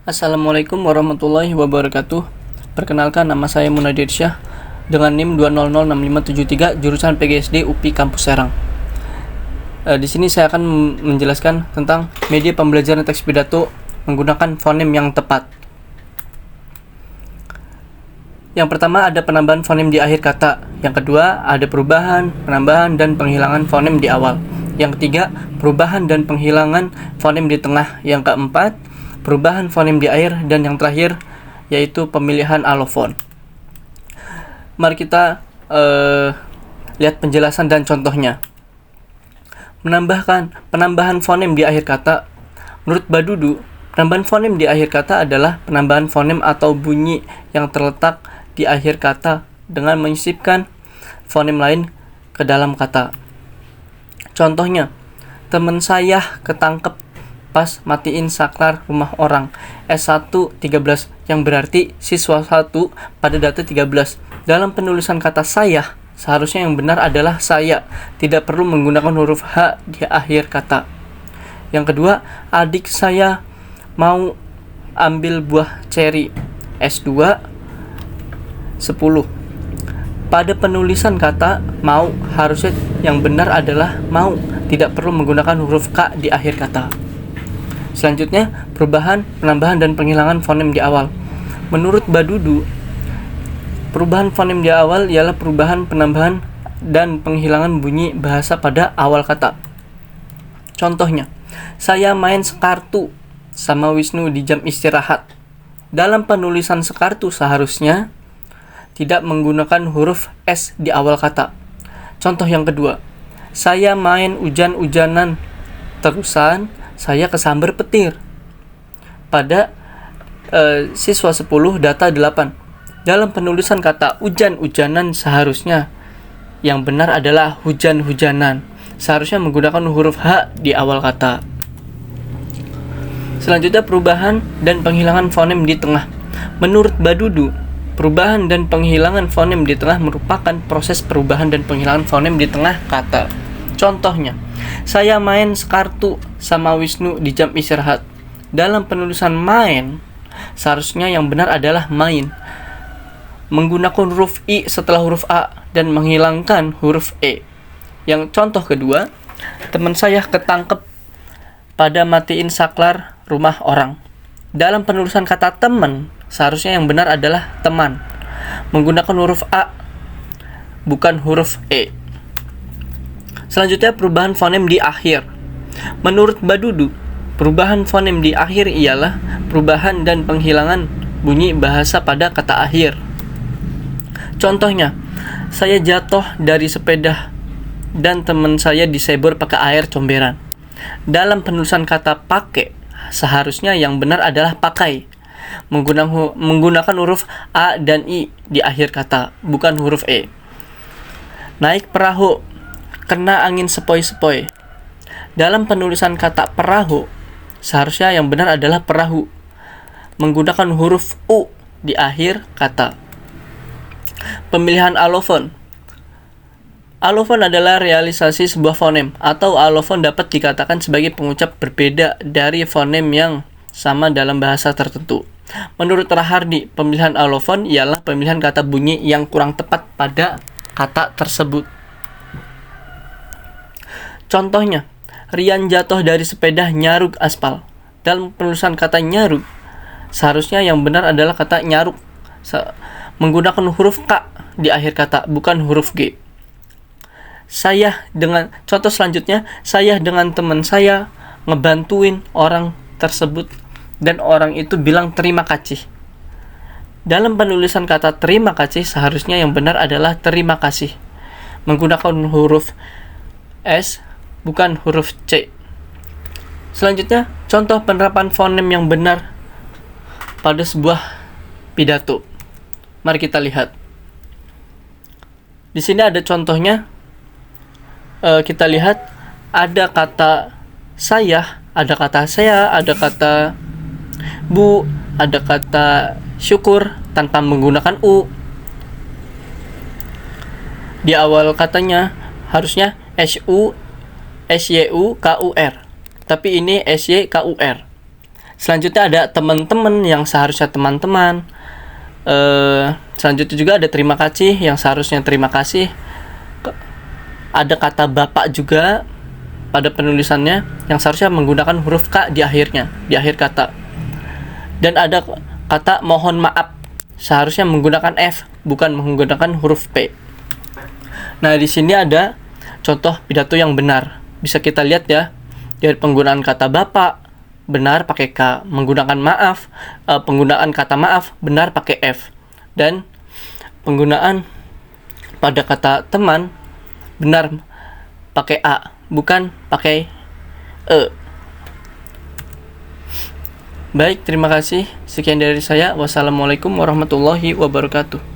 Assalamualaikum warahmatullahi wabarakatuh. Perkenalkan, nama saya Munadir Syah dengan NIM 2006573 jurusan PGSD UPI Kampus Serang. Di sini saya akan menjelaskan tentang media pembelajaran teks pidato menggunakan fonem yang tepat. Yang pertama ada penambahan fonem di akhir kata. Yang kedua ada perubahan, penambahan, dan penghilangan fonem di awal. Yang ketiga perubahan dan penghilangan fonem di tengah. Yang keempat perubahan fonem di akhir, dan yang terakhir yaitu pemilihan alofon. Mari kita lihat penjelasan dan contohnya. Penambahan fonem di akhir kata. Menurut Badudu, penambahan fonem di akhir kata adalah penambahan fonem atau bunyi yang terletak di akhir kata dengan menyisipkan fonem lain ke dalam kata. Contohnya, teman saya ketangkep pas matiin saklar rumah orang. S1 13, yang berarti siswa 1 pada data 13. Dalam penulisan kata saya, seharusnya yang benar adalah saya, tidak perlu menggunakan huruf H di akhir kata. Yang kedua, adik saya mau ambil buah ceri. S2 10. Pada penulisan kata mau, harusnya yang benar adalah mau, tidak perlu menggunakan huruf K di akhir kata. Selanjutnya, perubahan, penambahan, dan penghilangan fonem di awal. Menurut Badudu, perubahan fonem di awal ialah perubahan, penambahan, dan penghilangan bunyi bahasa pada awal kata. Contohnya, saya main sekartu sama Wisnu di jam istirahat. Dalam penulisan sekartu seharusnya tidak menggunakan huruf S di awal kata. Contoh yang kedua, saya main hujan-hujanan terusan saya kesambar petir. Pada siswa 10 data 8. Dalam penulisan kata hujan-hujanan seharusnya yang benar adalah hujan-hujanan. Seharusnya menggunakan huruf H di awal kata. Selanjutnya, perubahan dan penghilangan fonem di tengah. Menurut Badudu, perubahan dan penghilangan fonem di tengah merupakan proses perubahan dan penghilangan fonem di tengah kata. Contohnya, saya main sekartu sama Wisnu di jam istirahat. Dalam penulisan main, seharusnya yang benar adalah main. Menggunakan huruf I setelah huruf A dan menghilangkan huruf E. Yang contoh kedua, teman saya ketangkep pada matiin saklar rumah orang. Dalam penulisan kata teman, seharusnya yang benar adalah teman. Menggunakan huruf A, bukan huruf E. Selanjutnya, perubahan fonem di akhir. Menurut Badudu, perubahan fonem di akhir ialah perubahan dan penghilangan bunyi bahasa pada kata akhir. Contohnya, saya jatuh dari sepeda dan teman saya disebur pakai air comberan. Dalam penulisan kata pakai, seharusnya yang benar adalah pakai. Menggunakan huruf A dan I di akhir kata, bukan huruf E. Naik perahu, kena angin sepoi-sepoi. Dalam penulisan kata perahu, seharusnya yang benar adalah perahu. Menggunakan huruf U di akhir kata. Pemilihan alofon. Alofon adalah realisasi sebuah fonem, atau alofon dapat dikatakan sebagai pengucap berbeda dari fonem yang sama dalam bahasa tertentu. Menurut Rahardi, pemilihan alofon ialah pemilihan kata bunyi yang kurang tepat pada kata tersebut. Contohnya, Rian jatuh dari sepeda nyaruk aspal. Dalam penulisan kata nyaruk, seharusnya yang benar adalah kata nyaruk. Menggunakan huruf K di akhir kata, bukan huruf G. Contoh selanjutnya, saya dengan teman saya ngebantuin orang tersebut dan orang itu bilang terima kasih. Dalam penulisan kata terima kasih, seharusnya yang benar adalah terima kasih. Menggunakan huruf S, bukan huruf C. Selanjutnya, contoh penerapan fonem yang benar pada sebuah pidato. Mari kita lihat. Di sini ada contohnya. Kita lihat ada kata saya, ada kata saya, ada kata bu, ada kata syukur tanpa menggunakan U. Di awal katanya harusnya SU, SYU, KUR. Tapi ini SYKUR. Selanjutnya ada teman-teman yang seharusnya teman-teman. Selanjutnya juga ada terima kasih yang seharusnya terima kasih. Ada kata bapak juga pada penulisannya yang seharusnya menggunakan huruf K di akhirnya, di akhir kata. Dan ada kata mohon maaf seharusnya menggunakan F bukan menggunakan huruf P. Nah, di sini ada contoh pidato yang benar. Bisa kita lihat ya, dari penggunaan kata bapak benar pakai K, menggunakan maaf, penggunaan kata maaf benar pakai F, dan penggunaan pada kata teman benar pakai A bukan pakai E. Baik, terima kasih. Sekian dari saya. Wassalamualaikum warahmatullahi wabarakatuh.